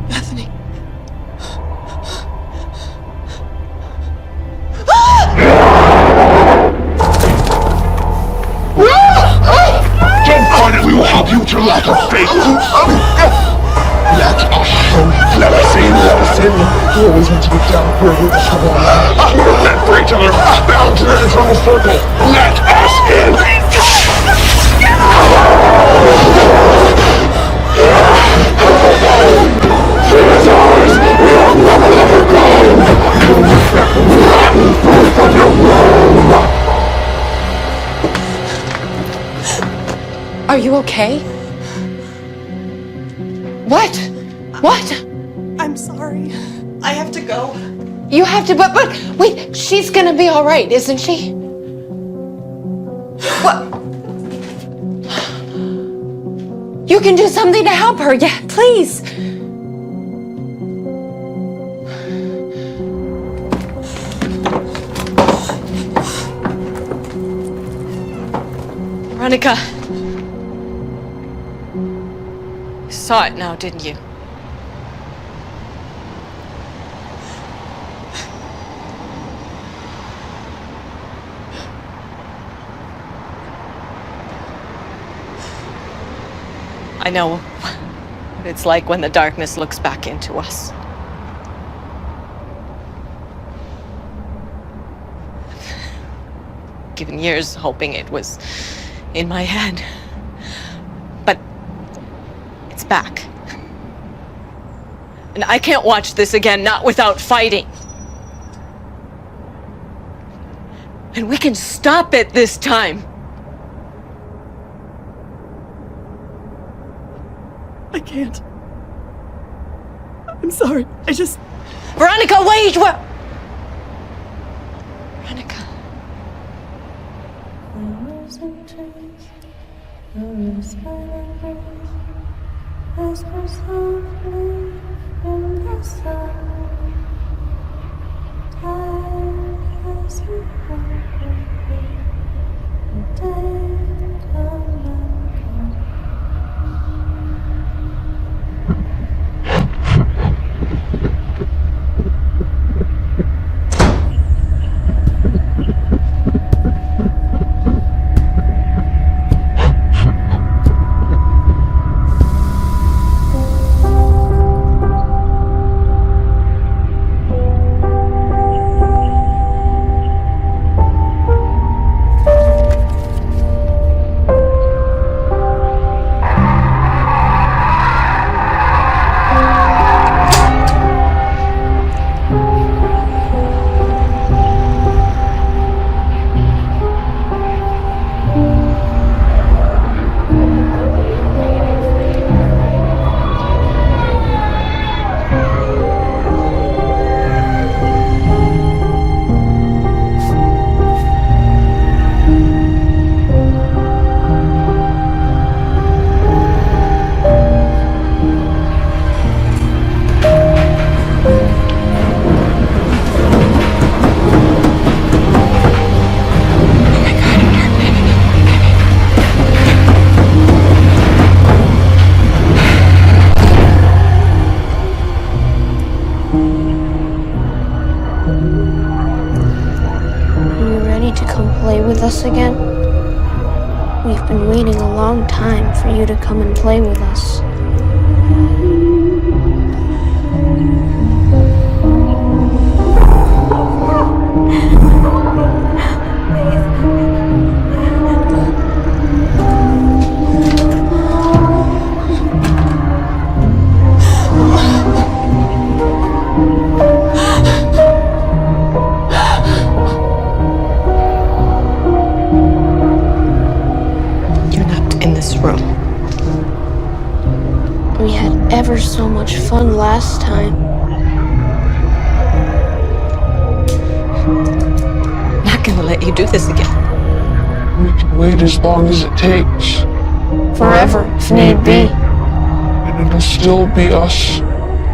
Bethany. Don't fight it, we will help you with your lack of faith. Let us in. We always want to get down here with the trouble. We're meant for each other, bound to the eternal circle. Let us in. She is ours. We will never let her go. Run forth from your womb. Are you okay? What? What? I'm sorry. I have to go. You have to, but wait, she's gonna be all right, isn't she? What? You can do something to help her, yeah, please. Veronica. You saw it now, didn't you? I know what it's like when the darkness looks back into us. Given years hoping it was in my head. But it's back. And I can't watch this again, not without fighting. And we can stop it this time. I can't. I'm sorry. I just... Veronica, wait! What? Veronica. with us again? We've been waiting a long time for you to come and play with us. Room. We had ever so much fun last time. I'm not gonna let you do this again. We can wait as long as it takes. Forever, if need be. And it'll still be us.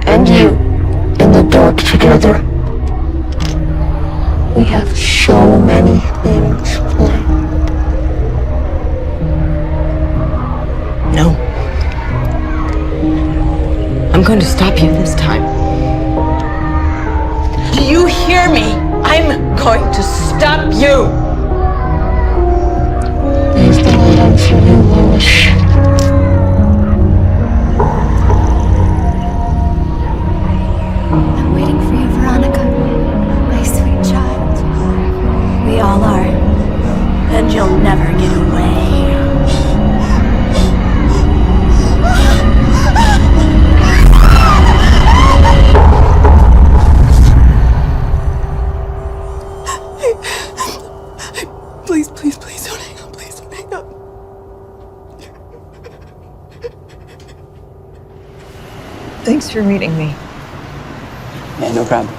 And you. In the dark together. We have So many things planned. No. I'm going to stop you this time. Do you hear me? I'm going to stop you! Leave the light on for you, Lois. I'm waiting for you, Veronica. My sweet child. We all are. And you'll never get away. Please, please, please don't hang up. Please don't hang up. Thanks for meeting me. Yeah, no problem.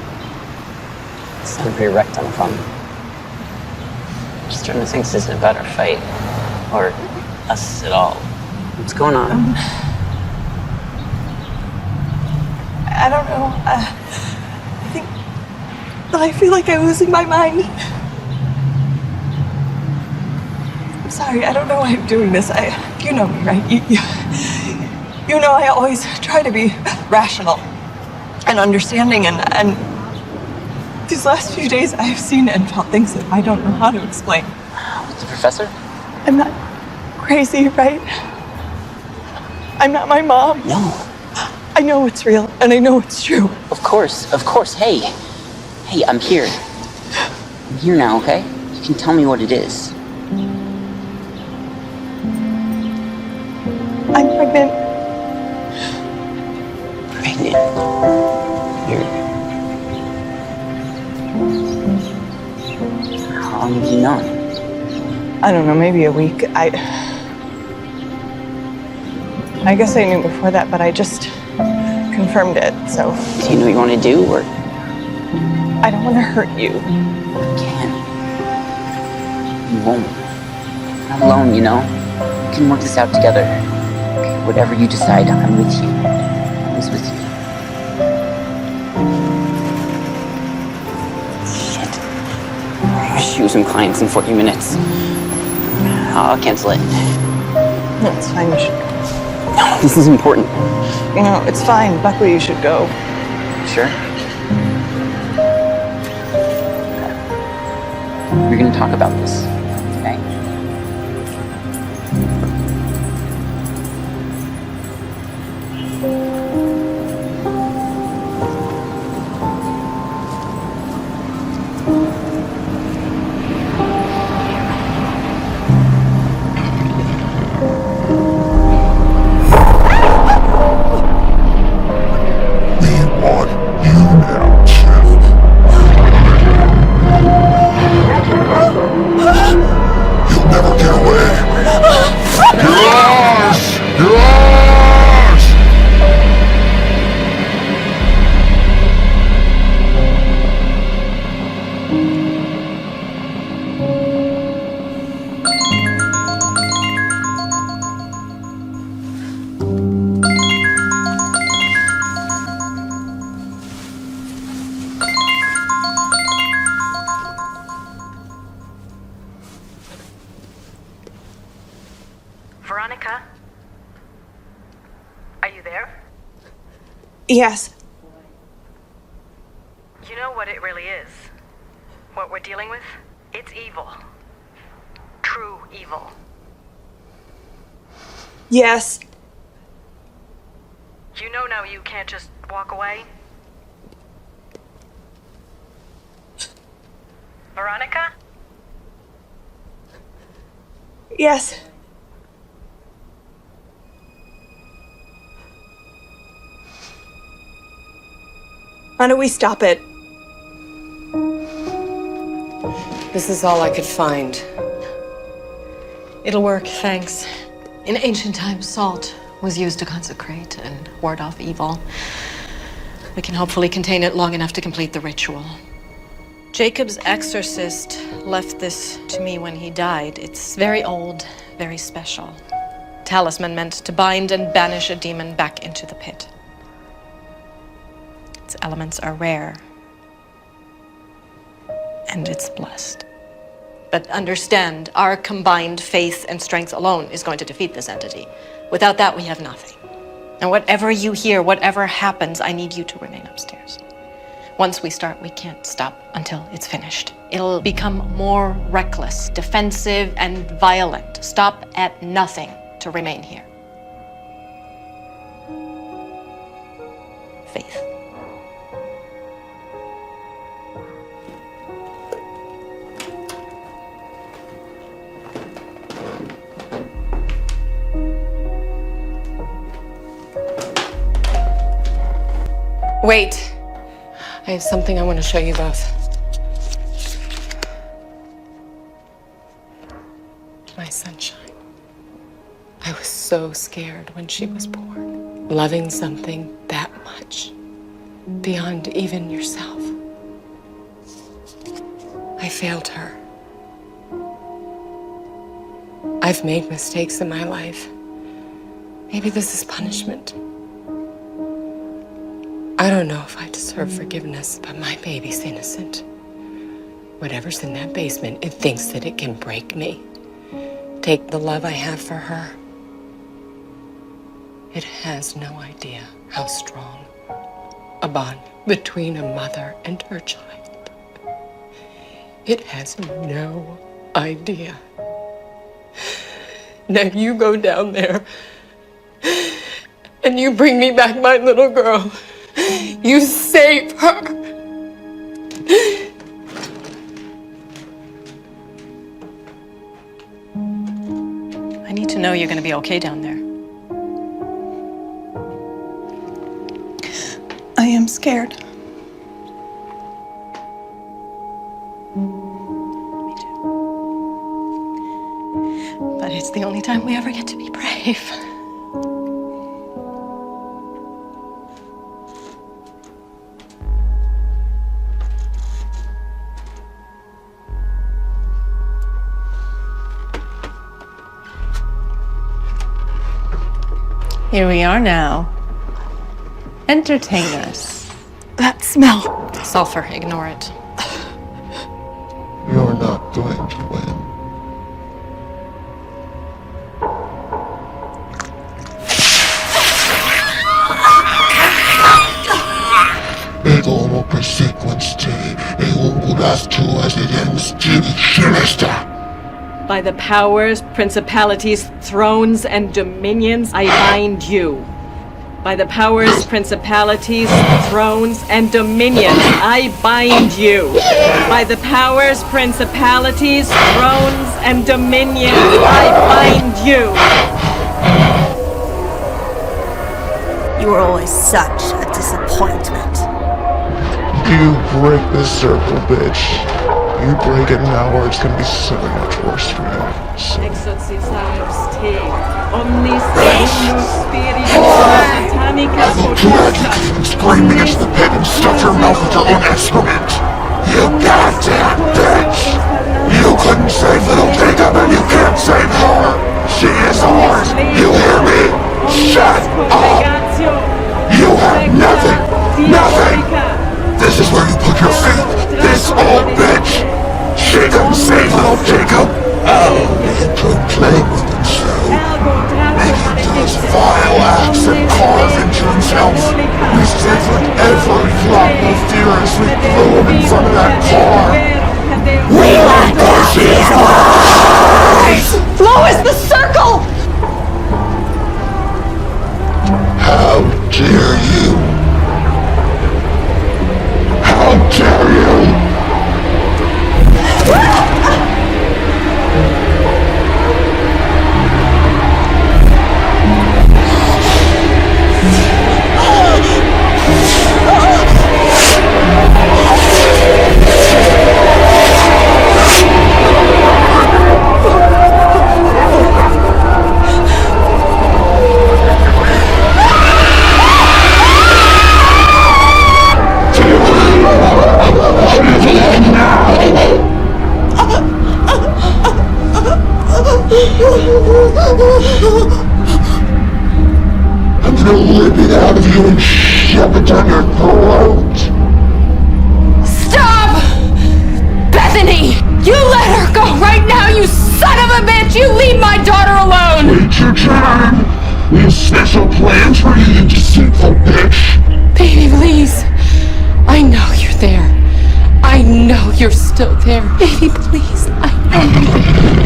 You sound pretty wrecked on the phone. I'm just trying to think this isn't about our fight. Or us at all. What's going on? I don't know. I feel like I'm losing my mind. I'm sorry. I don't know why I'm doing this. You know me, right? You know I always try to be rational and understanding, and these last few days I've seen and felt things that I don't know how to explain. With the professor? I'm not crazy, right? I'm not my mom. No. I know it's real, and I know it's true. Of course. Hey, I'm here. I'm here now, okay? You can tell me what it is. I'm pregnant. Pregnant? How long have you known? I don't know, maybe a week. I guess I knew before that, but I just confirmed it, so. Do you know what you want to do, or? I don't want to hurt you. You can't. You won't. You're not alone, you know? We can work this out together. Okay, whatever you decide, I'm with you. I'm always with you. Shit. I should with some clients in 40 minutes. I'll cancel it. No, it's fine, you should go. No, this is important. You know, it's fine. Buckley, you should go. Sure? We're gonna talk about this, okay? Veronica? Are you there? Yes. You know what it really is? What we're dealing with? It's evil. evil. Yes. You know now you can't just walk away? Veronica? Yes. How do we stop it? This is all I could find. It'll work, thanks. In ancient times, salt was used to consecrate and ward off evil. We can hopefully contain it long enough to complete the ritual. Jacob's exorcist left this to me when he died. It's very old, very special. Talisman meant to bind and banish a demon back into the pit. Its elements are rare, and it's blessed. But understand, our combined faith and strength alone is going to defeat this entity. Without that, we have nothing. And whatever you hear, whatever happens, I need you to remain upstairs. Once we start, we can't stop until it's finished. It'll become more reckless, defensive, and violent. Stop at nothing to remain here. Faith. Wait. I have something I want to show you both. My sunshine. I was so scared when she was born. Loving something that much, beyond even yourself. I failed her. I've made mistakes in my life. Maybe this is punishment. I don't know if I deserve forgiveness, but my baby's innocent. Whatever's in that basement, it thinks that it can break me. Take the love I have for her. It has no idea how strong a bond between a mother and her child. It has no idea. Now you go down there and you bring me back my little girl. You save her. I need to know you're going to be okay down there. I am scared. Me too. But it's the only time we ever get to be brave. Here we are now. Entertain us. That smell. Sulfur, ignore it. You're not going to win. Ego sequence las tuas sinister. By the powers, principalities, thrones, and dominions, I bind you. By the powers, principalities, thrones, and dominions, I bind you. By the powers, principalities, thrones, and dominions, I bind you. You were always such a disappointment. You break this circle, bitch. You break it now or it's gonna be so much worse for you. So. Exorcisarus te, omnis spiritus satanica I will drag you and scream against the pit and stuff your mouth with your own excrement. You goddamn bitch! You couldn't save little Jacob and you can't save her! She is ours! You hear me? Shut up! You have nothing! Nothing! This is where you put your faith! This old bitch! She couldn't save little Jacob! Oh, you could play with him so. Make him do his vile acts and carve into himself. We savored every drop of fear as we threw him in front of that car. We let go, she is ours! Lois, the circle! How dare you? How dare you? I'm gonna rip it out of you and shove it down your throat. Stop! Bethany! You let her go right now, you son of a bitch! You leave my daughter alone! Wait your turn. We have special plans for you, you deceitful bitch. Baby, please. I know you're there. I know you're still there. Baby, please. I know you're there.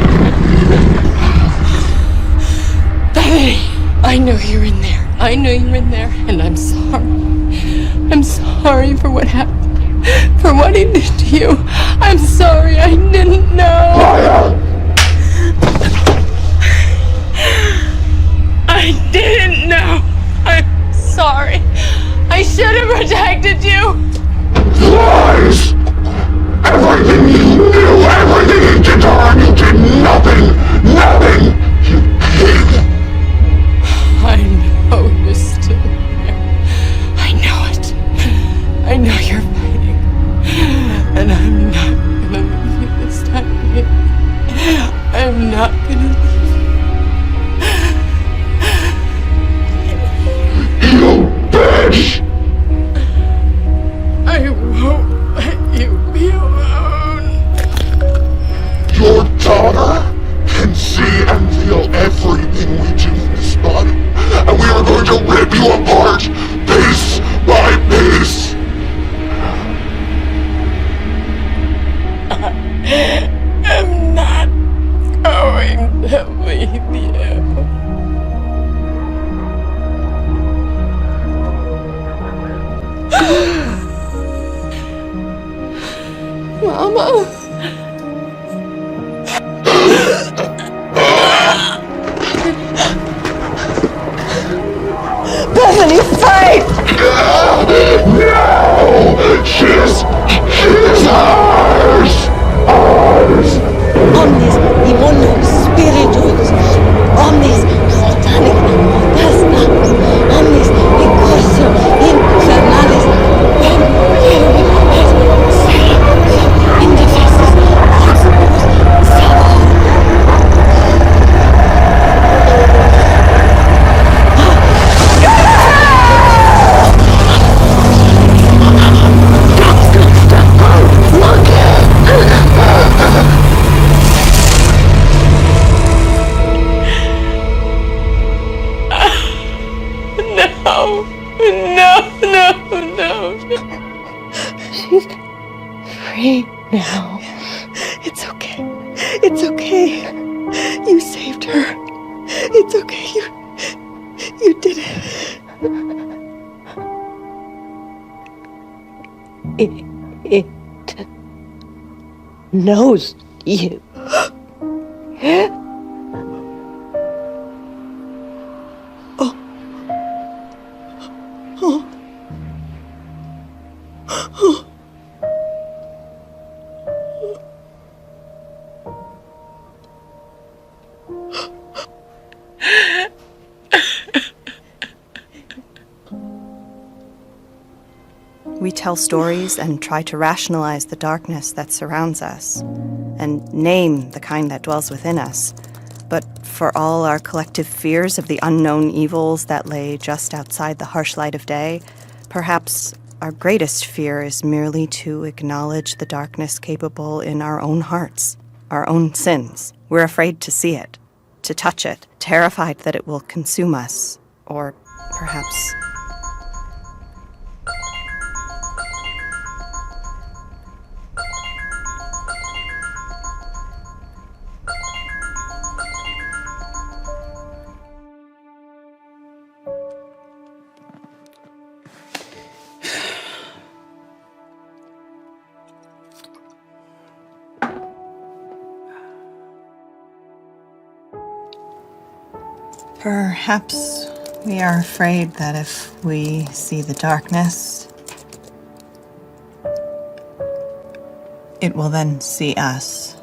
Bethany, I know you're in there. I know you're in there, and I'm sorry. I'm sorry for what happened, for what he did to you. I'm sorry, I didn't know. Liar! I didn't know. I'm sorry. I should have protected you. Lies! Everything you knew, everything you did to her, you did nothing! Nothing! You pig! I know you're still there. I know it. I know you're fighting. And I'm not gonna leave you this time, baby. I'm not gonna leave you. You bitch! I won't let you be alone. Your daughter can see and feel everything we do in this body. And we are going to rip you apart, piece by piece. I'm not going to leave you. Mama. Bethany, fight! No! She's ours! Ours! Omnis demonum spiritus, omnis satanic pesta, omnis incursum infernalis, et sera indefensus oxibus salvo. No. She's free now. It's okay. It's okay. You saved her. It's okay. You did it. It knows you. We tell stories and try to rationalize the darkness that surrounds us, and name the kind that dwells within us. But for all our collective fears of the unknown evils that lay just outside the harsh light of day, perhaps our greatest fear is merely to acknowledge the darkness capable in our own hearts, our own sins. We're afraid to see it, to touch it, terrified that it will consume us, or perhaps... Perhaps we are afraid that if we see the darkness, it will then see us.